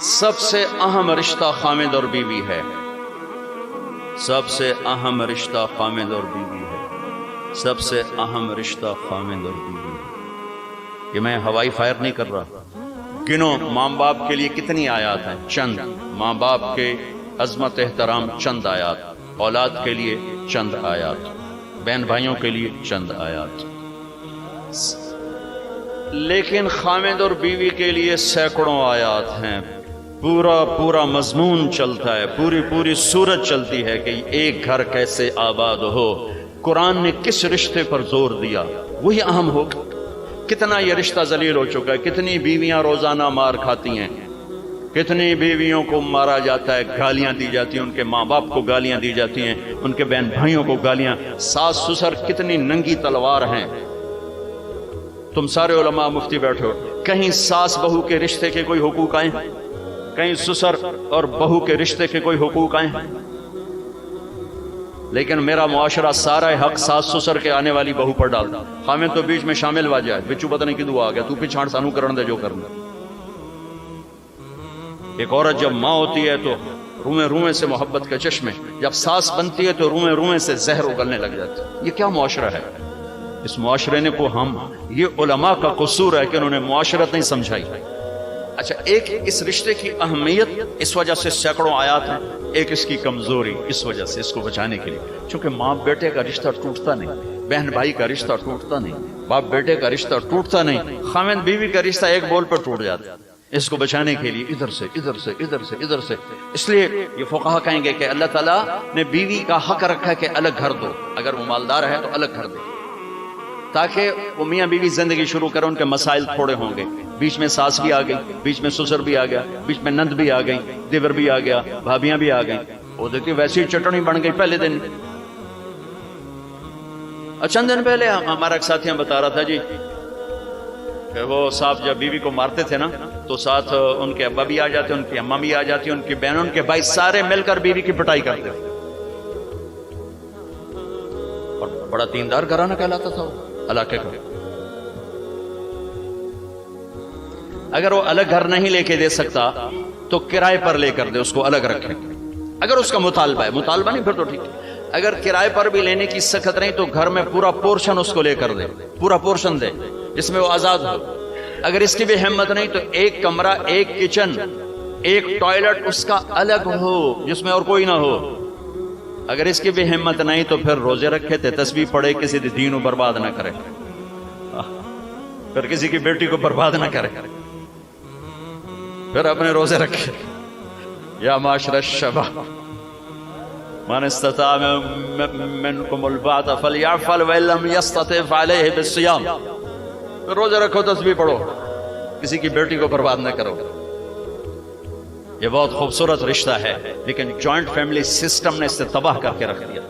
سب سے اہم رشتہ خامد اور بیوی ہے، سب سے اہم رشتہ خامد اور بیوی ہے، سب سے اہم رشتہ خامد اور بیوی ہے۔ یہ میں ہوائی فائر نہیں کر رہا، گنو ماں باپ کے لیے کتنی آیات ہیں، چند ماں باپ کے عظمت احترام، چند آیات اولاد کے لیے، چند آیات بہن بھائیوں کے لیے، چند آیات، لیکن خامد اور بیوی کے لیے سینکڑوں آیات ہیں، پورا مضمون چلتا ہے، پوری سورت چلتی ہے کہ ایک گھر کیسے آباد ہو، قرآن نے کس رشتے پر زور دیا، وہی اہم ہو۔ کتنا یہ رشتہ ذلیل ہو چکا ہے، کتنی بیویاں روزانہ مار کھاتی ہیں، کتنی بیویوں کو مارا جاتا ہے، گالیاں دی جاتی ہیں، ان کے ماں باپ کو گالیاں دی جاتی ہیں، ان کے بہن بھائیوں کو گالیاں، ساس سسر کتنی ننگی تلوار ہیں۔ تم سارے علماء مفتی بیٹھو، کہیں ساس بہو کے رشتے کے کوئی حقوق آئے ہیں؟ کہیں سسر اور بہو کے رشتے کے کوئی حقوق آئے ہیں؟ لیکن میرا معاشرہ سارا حق ساس سسر کے آنے والی بہو پر ڈالتا، خامد تو بیچ میں شامل ہوا جائے، بچو پتہ نہیں کدو آ گیا، تو پچھاڑ سانو کرن دے جو کرنا۔ ایک عورت جب ماں ہوتی ہے تو روئیں سے محبت کے چشمے، جب ساس بنتی ہے تو روئیں سے زہر اگلنے لگ جاتی ہے۔ یہ کیا معاشرہ ہے؟ اس معاشرے نے کو ہم، یہ علماء کا قصور ہے کہ انہوں نے معاشرت نہیں سمجھائی۔ اچھا، ایک اس رشتے کی اہمیت اس وجہ سے سینکڑوں آیات ہیں، ایک اس کی کمزوری اس وجہ سے، اس کو بچانے کے لیے، چونکہ ماں بیٹے کا رشتہ ٹوٹتا نہیں، بہن بھائی کا رشتہ ٹوٹتا نہیں، باپ بیٹے کا رشتہ ٹوٹتا نہیں، خامد بیوی کا رشتہ ایک بول پر ٹوٹ جاتا ہے۔ اس کو بچانے کے لیے ادھر سے، اس لیے یہ فقہا کہیں گے کہ اللہ تعالیٰ نے بیوی کا حق رکھا ہے کہ الگ گھر دو، اگر وہ مالدار ہے تو الگ گھر دو، تاکہ وہ میاں بیوی زندگی شروع کریں، ان کے مسائل تھوڑے ہوں گے، بیچ میں ساس بھی آ گئی، بیچ میں سسر بھی آ گیا، بیچ میں نند بھی آ گئی، دیور بھی آ گیا، بھابیاں بھی آ گئیں، وہ دیکھتی ویسی چٹنی بن گئی پہلے دن۔ چند دن پہلے ہمارا ایک ساتھی بتا رہا تھا جی کہ وہ صاحب جب بیوی کو مارتے تھے نا تو ساتھ ان کے ابا بھی آ جاتے، ان کی اماں بھی آ جاتی، ان کی بہنوں، ان کے بھائی، سارے مل کر بیوی کی پٹائی کرتے تھے، اور بڑا دیندار گھرانہ کہلاتا تھا وہ علاقے کا۔ اگر وہ الگ گھر نہیں لے کے دے سکتا تو کرائے پر لے کر دے، اس کو الگ رکھے، اگر اس کا مطالبہ ہے، مطالبہ نہیں پھر تو ٹھیک ہے، اگر کرائے پر بھی لینے کی سخت نہیں تو گھر میں پورا پورشن اس کو لے کر دے، پورا پورشن دے جس میں وہ آزاد ہو۔ اگر اس کی بھی ہمت نہیں تو ایک کمرہ، ایک کچن، ایک ٹوائلٹ اس کا الگ ہو جس میں اور کوئی نہ ہو۔ اگر اس کی بھی ہمت نہیں تو پھر روزے رکھے تھے، تسبیح پڑھے، کسی دین کو برباد نہ کرے، پھر کسی کی بیٹی کو برباد نہ کرے، پھر اپنے روزے رکھے۔ یا معاشر الشباب من استطاع منکم الباۃ فلیعفل وان لم یستطع فعلیہ بالصیام، روزے رکھو، تسبیح پڑھو، کسی کی بیٹی کو برباد نہ کرو۔ یہ بہت خوبصورت رشتہ ہے، لیکن جوائنٹ فیملی سسٹم نے اسے تباہ کر کے رکھ دیا۔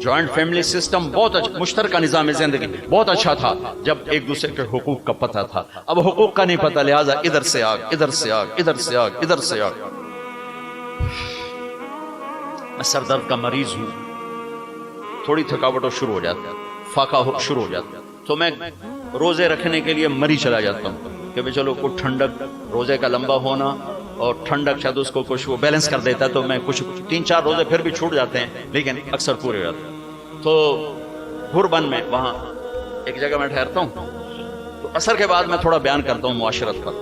جوائنٹ فیملی سسٹم بہت اچھا، مشترکہ نظام زندگی بہت اچھا تھا جب ایک دوسرے کے حقوق کا پتہ تھا، اب حقوق کا نہیں پتہ، لہٰذا ادھر سے آگ، ادھر سے آگ، ادھر سے آگ، ادھر سے آگ۔ میں سر درد کا مریض ہوں، تھوڑی تھکاوٹ شروع ہو جاتا ہے، فاقہ شروع ہو جاتا ہے، تو میں روزے رکھنے کے لیے مری چلا جاتا ہوں کہ چلو کچھ ٹھنڈک، روزے کا لمبا ہونا اور ٹھنڈک شاید اس کو کچھ وہ بیلنس کر دیتا ہے، تو میں کچھ 3-4 روزے پھر بھی چھوٹ جاتے ہیں لیکن اکثر پورے ہو جاتے ہیں۔ تو بھربن میں وہاں ایک جگہ میں ٹھہرتا ہوں، تو عصر کے بعد میں تھوڑا بیان کرتا ہوں معاشرت پر۔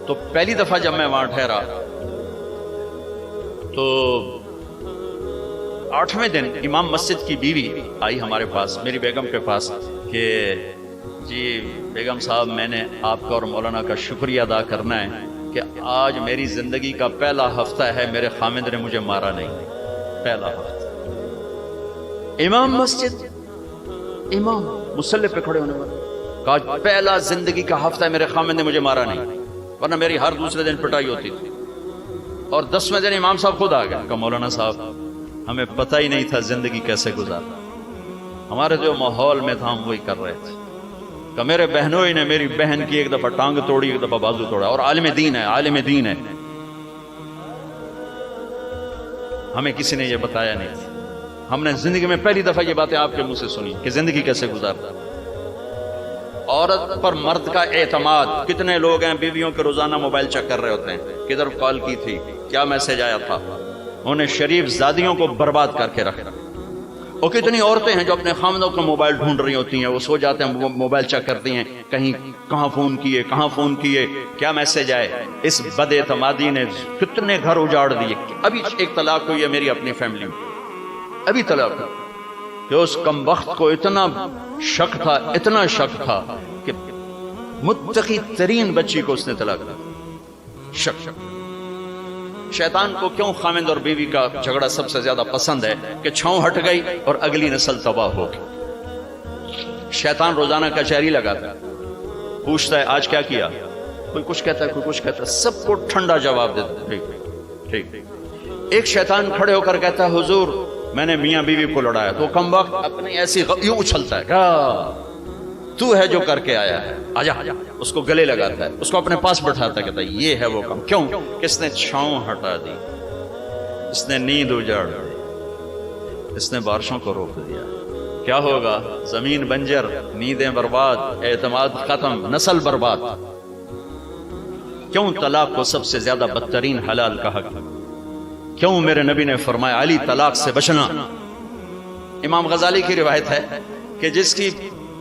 تو پہلی دفعہ جب میں وہاں ٹھہرا تو 8ویں دن امام مسجد کی بیوی آئی ہمارے پاس، میری بیگم کے پاس، کہ جی بیگم صاحب، میں نے آپ کا اور مولانا کا شکریہ ادا کرنا ہے کہ آج میری زندگی کا پہلا ہفتہ ہے میرے خامد نے مجھے مارا نہیں، پہلا ہفتہ۔ امام مسجد، امام مصلی پہ کھڑے ہونے والے، کہا پہلا زندگی کا ہفتہ ہے میرے خامد نے مجھے مارا نہیں، ورنہ میری ہر دوسرے دن پٹائی ہوتی تھی۔ اور 10ویں دن امام صاحب خود آ گئے، کہا مولانا صاحب ہمیں پتہ ہی نہیں تھا زندگی کیسے گزارنا، ہمارے جو ماحول میں تھا ہم وہی کر رہے تھے، کہ میرے بہنوں ہی نے میری بہن کی ایک دفعہ ٹانگ توڑی، ایک دفعہ بازو توڑا، اور عالم دین ہے، عالم دین ہے، ہمیں کسی نے یہ بتایا نہیں تھا، ہم نے زندگی میں پہلی دفعہ یہ باتیں آپ کے منہ سے سنی کہ زندگی کیسے گزارتا۔ عورت پر مرد کا اعتماد. کتنے لوگ ہیں بیویوں کے روزانہ موبائل چیک کر رہے ہوتے ہیں, کدھر کال کی تھی, کیا میسج آیا تھا. انہیں شریف زادیوں کو برباد کر کے رکھا. اور کتنی عورتیں ہیں جو اپنے خامدوں کو موبائل ڈھونڈ رہی ہوتی ہیں, وہ سو جاتے ہیں موبائل چیک کرتی ہیں, کہیں کہاں فون کیے, کیا میسج آئے. اس بد اعتمادی نے کتنے گھر اجاڑ دیے. ابھی ایک طلاق ہوئی ہے میری اپنی فیملی میں, ابھی طلاق ہوئی کہ اس کم وقت کو اتنا شک تھا کہ متقی ترین بچی کو اس نے طلاق دیا. شک. شیطان کو کیوں خامند اور بیوی کا جھگڑا سب سے زیادہ پسند ہے کہ چھاؤں ہٹ گئی اور اگلی نسل تباہ ہو گئی. شیطان روزانہ کچہری لگاتا ہے, پوچھتا ہے آج کیا کیا, کوئی کچھ کہتا ہے, کوئی کچھ کہتا ہے, سب کو ٹھنڈا جواب دیتا ہے. ٹھیک. ایک شیطان کھڑے ہو کر کہتا ہے حضور میں نے میاں بیوی کو لڑایا. تو کم وقت اپنی ایسی یوں اچھلتا ہے, تو ہے جو کر کے آیا ہے, آجا. اس کو گلے لگاتا ہے, اس کو اپنے پاس بٹھاتا ہے, کہتا ہے یہ ہے وہ کام. کیوں؟ کس نے چھاؤں ہٹا دی, اس نے نیند اجاڑ دی, اس نے بارشوں کو روک دیا. کیا ہوگا؟ زمین بنجر, نیندیں برباد, اعتماد ختم, نسل برباد. کیوں طلاق کو سب سے زیادہ بدترین حلال کہا گیا؟ کیوں میرے نبی نے فرمایا علی طلاق سے بچنا. امام غزالی کی روایت ہے کہ جس کی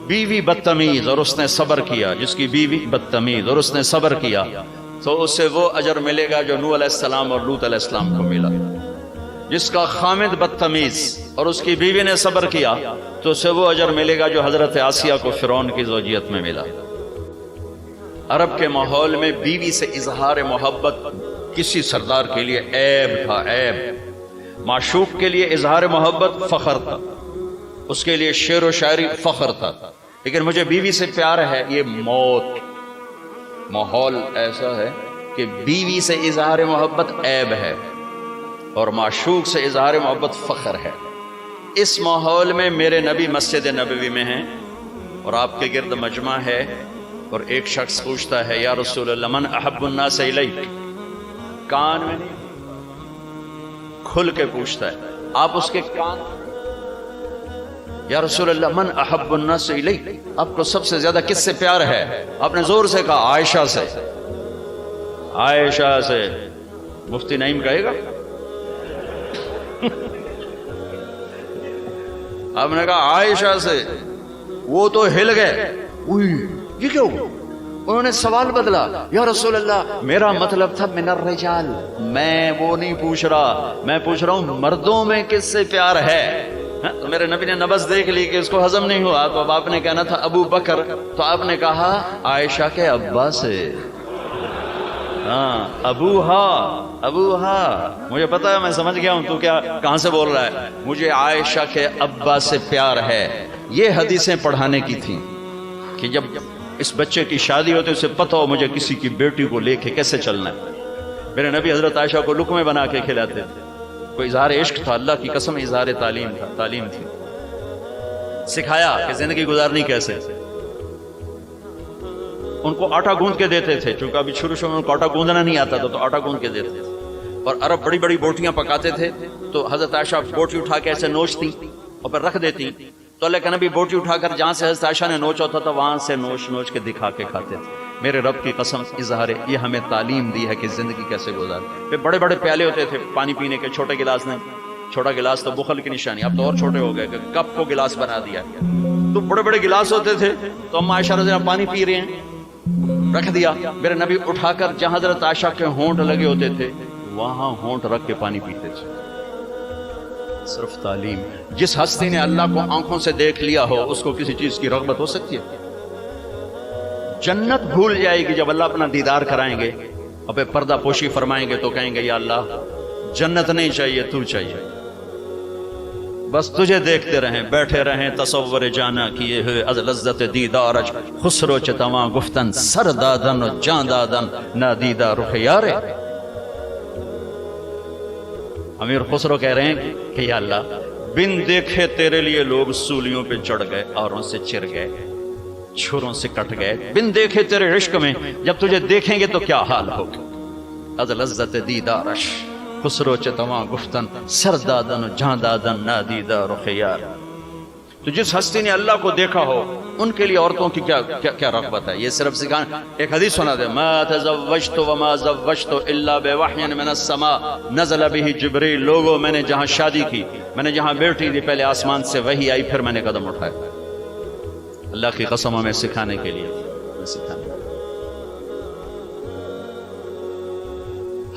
بیوی بدتمیز اور اس نے صبر کیا, جس کی بیوی بدتمیز اور اس نے صبر کیا, تو اسے وہ اجر ملے گا جو نوح علیہ السلام اور لوط علیہ السلام کو ملا. جس کا خامد بدتمیز اور اس کی بیوی نے صبر کیا, تو اسے وہ اجر ملے گا جو حضرت آسیہ کو فرعون کی زوجیت میں ملا. عرب کے ماحول میں بیوی سے اظہار محبت کسی سردار کے لیے عیب تھا, عیب. معشوق کے لیے اظہار محبت فخر تھا, اس کے لیے شعر و شاعری فخر تھا. لیکن مجھے بیوی سے پیار ہے, یہ موت. ماحول ایسا ہے کہ بیوی سے اظہار محبت عیب ہے اور معشوق سے اظہار محبت فخر ہے. اس ماحول میں میرے نبی مسجد نبوی میں ہیں اور آپ کے گرد مجمع ہے, اور ایک شخص پوچھتا ہے یا رسول اللہ من احب الناس الیک. کان میں کھل کے پوچھتا ہے, آپ اس کے کان, یا رسول اللہ من احب الناس الیک, آپ کو سب سے زیادہ کس سے پیار ہے؟ آپ نے زور سے کہا عائشہ سے. عائشہ سے. مفتی نعیم کہے گا. آپ نے کہا عائشہ سے, وہ تو ہل گئے, یہ کیوں؟ انہوں نے سوال بدلا, یا رسول اللہ میرا مطلب تھا من الرجال, میں وہ نہیں پوچھ رہا, میں پوچھ رہا ہوں مردوں میں کس سے پیار ہے. تو میرے نبی نے نبض دیکھ لی کہ اس کو ہضم نہیں ہوا, تو اب آپ نے کہنا تھا ابو بکر, تو آپ نے کہا عائشہ کے ابا سے. ہاں ابوہا. مجھے پتا ہے, میں سمجھ گیا ہوں تو کیا کہاں سے بول رہا ہے. مجھے عائشہ کے ابا سے پیار ہے. یہ حدیثیں پڑھانے کی تھیں کہ جب اس بچے کی شادی ہوتی اسے پتہ ہو مجھے کسی کی بیٹی کو لے کے کیسے چلنا ہے. میرے نبی حضرت عائشہ کو لقمے بنا کے کھلاتے تھے. کوئی اظہار عشق تھا, اللہ کی قسم اظہار تعلیم تھی. سکھایا کہ زندگی گزارنی کیسے. ان کو آٹا گوندھ کے دیتے تھے, چونکہ ابھی شروع میں ان کو آٹا گوندنا نہیں آتا تھا, تو آٹا گوندھ کے دیتے تھے. اور عرب بڑی بڑی بوٹیاں پکاتے تھے, تو حضرت عائشہ بوٹی اٹھا کے ایسے نوچتی اور پھر رکھ دیتی. تو اللہ کے نبی بوٹی اٹھا کر جہاں سے حضرت عائشہ نے نوچا ہوتا تھا وہاں سے نوچ کے دکھا کے کھاتے تھے. میرے رب کی قسم اظہار یہ ہمیں تعلیم دی ہے کہ زندگی کیسے گزارے. پھر بڑے بڑے پیالے ہوتے تھے پانی پینے کے, چھوٹے گلاس نہیں. چھوٹا گلاس تو بخل کی نشانی, اب تو اور چھوٹے ہو گئے کہ کپ کو گلاس بنا دیا. تو بڑے بڑے گلاس ہوتے تھے, تو ہم عائشہ رضی اللہ پانی پی رہے ہیں, رکھ دیا. میرے نبی اٹھا کر جہاں حضرت عائشہ کے ہونٹ لگے ہوتے تھے وہاں ہونٹ رکھ کے پانی پیتے تھے. صرف تعلیم. جس ہستی نے اللہ کو آنکھوں سے دیکھ لیا ہو اس کو کسی چیز کی رغبت ہو سکتی ہے؟ جنت بھول جائے گی جب اللہ اپنا دیدار کرائیں گے اور پھر پردہ پوشی فرمائیں گے تو کہیں گے یا اللہ جنت نہیں چاہیے, تو چاہیے, بس تجھے دیکھتے رہیں, بیٹھے رہیں تصور جانا کیے ہوئے از لذت دیدارش, خسرو چتواں گفتن سر دادن و جان دادن نادیدہ رخ یارے. امیر خسرو کہہ رہے ہیں کہ یا اللہ بن دیکھے تیرے لیے لوگ سولیوں پہ چڑھ گئے, اوروں سے چر گئے, چھروں سے کٹ گئے. بن دیکھے تیرے عشق میں جب تجھے دیکھیں گے تو کیا حال ہوگا. از لذت دیدارش خسرو چتواں گفتن سر دادن جان دادن نادیدہ رخ یار. تو جس ہستی نے اللہ کو دیکھا ہو ان کے لیے عورتوں کی کیا رغبت ہے. یہ صرف سکھانا. ایک حدیث سنا دے, ما تزوجت وما زوجت الا بوحی من السماء نزل به جبریل. لوگوں میں نے جہاں شادی کی, میں نے جہاں بیٹی دی, پہلے آسمان سے وحی آئی, پھر میں نے قدم اٹھایا. اللہ کی قسم ہمیں سکھانے کے لیے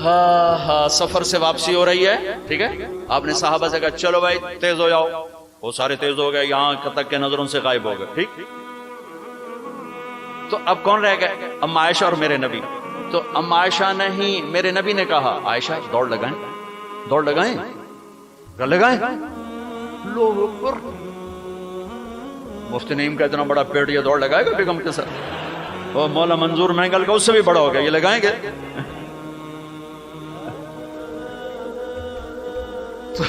ہاں سفر سے واپسی ہو رہی ہے, ٹھیک ہے. آپ نے صحابہ سے کہا چلو بھائی تیز ہو جاؤ, وہ سارے تیز ہو گئے, یہاں تک کے نظروں سے غائب ہو گئے, ٹھیک. تو اب کون رہ گئے؟ اما عائشہ اور میرے نبی. تو اما عائشہ نہیں, میرے نبی نے کہا عائشہ دوڑ لگائیں, دوڑ لگائیں, لگائیں. لوگ مفتی نعیم کا اتنا بڑا پیٹ, یہ دوڑ لگائے گا بیگم کے ساتھ؟ وہ مولا منظور مہنگل کا اس سے بھی بڑا ہو گیا, یہ لگائیں گے؟ تو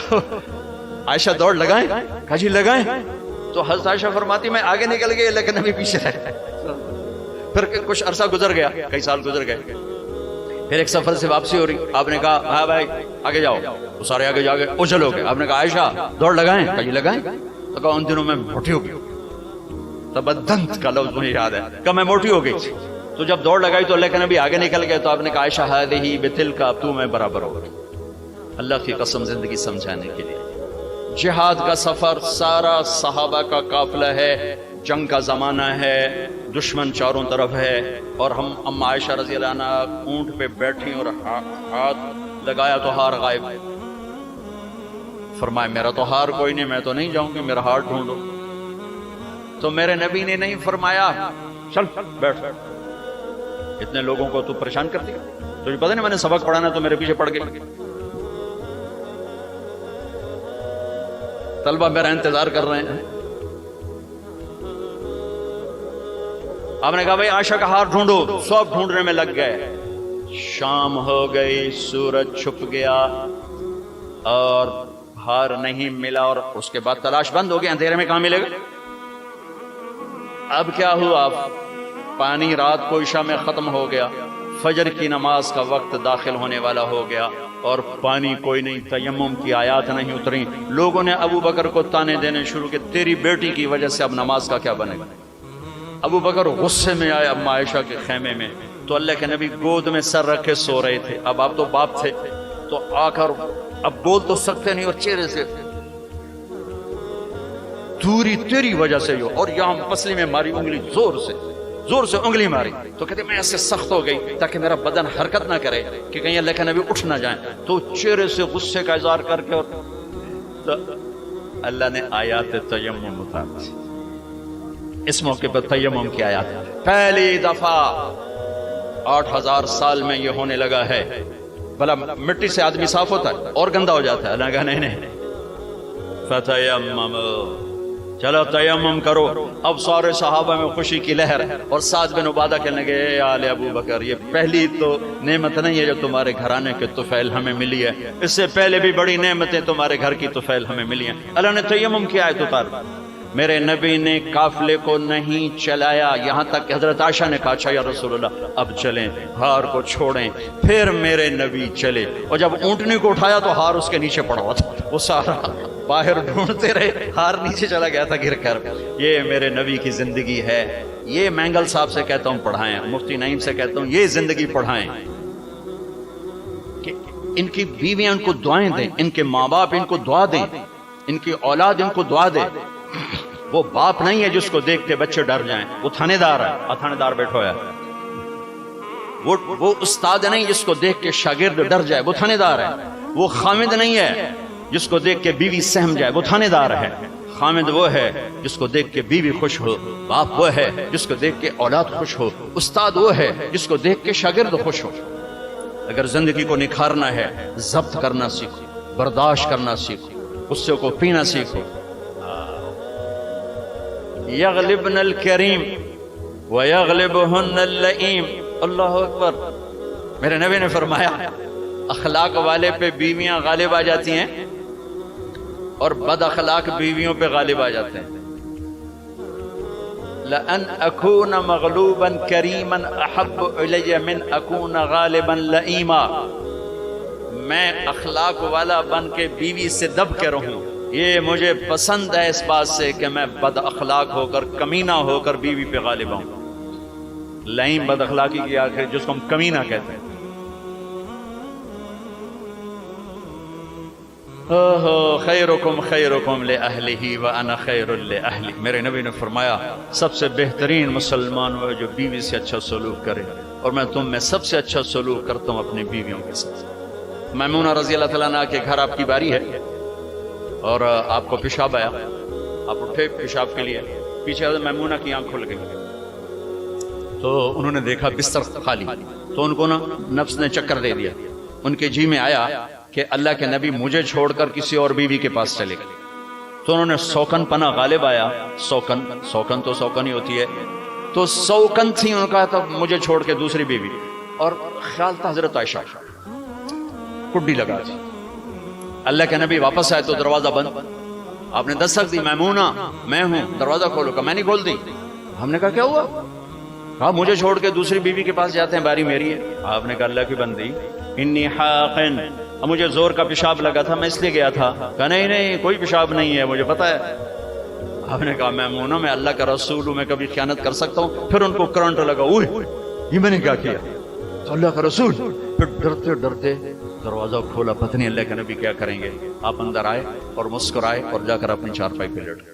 عائشہ دوڑ لگائیں, کہا جی لگائیں. تو حضرت عائشہ فرماتی میں آگے نکل گئی لیکن ابھی پیچھے رہ. پھر کچھ عرصہ گزر گیا, کئی سال گزر گئے, پھر ایک سفر سے واپسی ہو رہی. آپ نے کہا ہاں بھائی آگے جاؤ, وہ سارے آگے جا گئے, اچھل ہو گئے. آپ نے کہا عائشہ دوڑ لگائیں, کہا جی لگائیں. تو کہا ان دنوں میں موٹی ہو گئی, تبدنت کا لفظ مجھے یاد ہے, کہا میں موٹی ہو گئی. تو جب دوڑ لگائی تو لیکن ابھی آگے نکل گئے. تو آپ نے کہا عائشہ ہذہ بتلک, اب تو میں برابر ہو گئی. اللہ کی قسم زندگی سمجھانے کے لیے. جہاد کا سفر سارا صحابہ کا قافلہ ہے, جنگ کا زمانہ ہے, دشمن چاروں طرف ہے, اور ہم اما عائشہ رضی اللہ عنہ اونٹ پہ بیٹھی اور ہاتھ لگایا تو ہار غائب. فرمایا میرا تو ہار کوئی نہیں, میں تو نہیں جاؤں گی, میرا ہار ڈھونڈو. تو میرے نبی نے نہیں فرمایا چل بیٹھ, اتنے لوگوں کو تو پریشان کر دیا, تجھے پتہ نہیں میں نے سبق پڑھانا تو میرے پیچھے پڑ گئی. طلبہ میرا انتظار کر رہے ہیں. آپ نے کہا بھائی عائشہ کا ہار ڈھونڈو. سب ڈھونڈنے میں لگ گئے. شام ہو گئی, سورج چھپ گیا اور ہار نہیں ملا, اور اس کے بعد تلاش بند ہو گئی. اندھیرے میں کہاں ملے گا؟ اب کیا ہوا؟ پانی رات کو عشاء میں ختم ہو گیا, فجر کی نماز کا وقت داخل ہونے والا ہو گیا, اور پانی کوئی نہیں, تیمم کی آیات نہیں اتری. لوگوں نے ابو بکر کو تانے دینے شروع کیے, تیری بیٹی کی وجہ سے اب نماز کا کیا بنے گا. ابو بکر غصے میں آئے اما عائشہ کے خیمے میں. تو اللہ کے نبی گود میں سر رکھے سو رہے تھے. اب آپ تو باپ تھے, تو آ کر اب بول تو سکتے نہیں, اور چہرے سے دوری تیری وجہ سے ہو, اور یہاں پسلی میں ماری انگلی, زور سے انگلی ماری. تو کہتے میں ایسے سخت ہو گئی تاکہ میرا بدن حرکت نہ کرے کہ کہیں اللہ کے نبی اٹھ نہ جائیں. تو چہرے سے غصے کا اظہار کر کے, اور تو اللہ نے آیات تیمم اتاری. اس موقع پر تیمم کی آیات پہلی دفعہ 8000 سال میں یہ ہونے لگا ہے. بھلا مٹی سے آدمی صاف ہوتا ہے اور گندا ہو جاتا ہے؟ اللہ کہا نہیں, فتیمم, چلو تیمم کرو. اب سارے صحابہ میں خوشی کی لہر, اور سعد بن عبادہ کہنے لگے اے آل ابو بکر, یہ پہلی تو نعمت نہیں ہے جو تمہارے گھرانے کے طفیل ہمیں ملی ہے, اس سے پہلے بھی بڑی نعمتیں تمہارے گھر کی طفیل ہمیں ملی ہیں. اللہ نے تیمم کی آیت اتار. میرے نبی نے قافلے کو نہیں چلایا, یہاں تک کہ حضرت عائشہ نے کہا اچھا یا رسول اللہ اب چلیں, ہار کو چھوڑیں. پھر میرے نبی چلے, اور جب اونٹنی کو اٹھایا تو ہار اس کے نیچے پڑا ہوا تھا. وہ سارا باہر ڈھونڈتے رہے, ہار نیچے چلا گیا تھا گر کر. یہ میرے نبی کی زندگی ہے. یہ مینگل صاحب سے کہتا ہوں پڑھائیں, مفتی نعیم سے کہتا ہوں یہ زندگی پڑھائیں, کہ ان کی بیویاں ان کو دعائیں دیں, ان کے ماں باپ ان کو دعا دیں, ان کی اولاد ان کو دعا دے. وہ باپ نہیں ہے جس کو دیکھ کے بچے ڈر جائیں, وہ تھانے دار ہے, تھانے دار بیٹھا ہوا ہے. وہ استاد نہیں جس کو دیکھ کے شاگرد ڈر جائے, وہ تھانے دار ہے. وہ خامد نہیں ہے جس کو دیکھ کے بیوی سہم جائے, وہ تھانے دار ہے. خامد وہ ہے جس کو دیکھ کے بیوی خوش ہو, باپ وہ ہے جس کو دیکھ کے اولاد خوش ہو, استاد وہ ہے جس کو دیکھ کے شاگرد خوش ہو. اگر زندگی کو نکھارنا ہے, ضبط کرنا سیکھو, برداشت کرنا سیکھو, غصے کو پینا سیکھو. یغلبن الکریم ویغلبہن اللئیم. اللہ اکبر. میرے نبی نے فرمایا اخلاق والے پہ بیویاں غالب آ جاتی ہیں اور بد اخلاق بیویوں پہ غالب آ جاتے ہیں. لَأَنْ أَكُونَ مَغْلُوبًا كَرِيمًا أَحَبُّ إِلَيَّ مِنْ أَكُونَ غَالِبًا لَئِيمًا. میں اخلاق والا بن کے بیوی سے دب کے رہوں, یہ مجھے پسند ہے اس بات سے کہ میں بد اخلاق ہو کر کمینہ ہو کر بیوی پہ غالب ہوں. لائن بد اخلاقی کی آخر جس کو ہم کمینہ کہتے ہیں. خیرکم خیرکم لأہلہ وانا خیر لأہلی. میرے نبی نے فرمایا سب سے بہترین مسلمان وہ جو بیوی سے اچھا سلوک کرے، اور میں تم میں سب سے اچھا سلوک کرتا ہوں اپنی بیویوں کے ساتھ. میمونہ رضی اللہ تعالیٰ عنہ کے گھر آپ کی باری ہے اور آپ کو پیشاب آیا، آپ اٹھے پیشاب کے لیے، پیچھے میمونہ کی آنکھ کھل گئی تو انہوں نے دیکھا بستر خالی، تو ان کو نا نفس نے چکر دے دیا. ان کے جی میں آیا کہ اللہ کے نبی مجھے چھوڑ کر کسی اور بیوی کے پاس چلے گئے. تو انہوں نے سوکن پنا غالب آیا. سوکن تو سوکن ہی ہوتی ہے، تو سوکن تھی ان کا تو مجھے چھوڑ کے دوسری بیوی، اور خیال تھا حضرت عائشہ. کڈی لگا جی. اللہ کے نبی واپس آئے تو دروازہ بند. آپ نے دستک دی، میمونہ میں ہوں، دروازہ کھولو. کہا میں نہیں کھول دی. ہم نے کہا کیا ہوا؟ کہا مجھے چھوڑ کے دوسری بیوی کے پاس جاتے ہیں، باری میری ہے. آپ نے کہا اللہ کی بندی انی حاقن، مجھے زور کا پیشاب لگا تھا میں اس لیے گیا تھا. کہا نہیں نہیں کوئی پیشاب نہیں ہے، مجھے پتا ہے. آپ نے کہا میمونہ میں اللہ کا رسول ہوں، میں کبھی خیانت کر سکتا ہوں؟ پھر ان کو کرنٹ لگا، اوہ یہ میں نے کیا کیا؟ تو اللہ کا رسول. پھر ڈرتے ڈرتے دروازہ کھولا، پتہ نہیں اللہ کے نبی کیا کریں گے. آپ اندر آئے اور مسکرائے اور جا کر اپنی چارپائی پہ لیٹ گئے.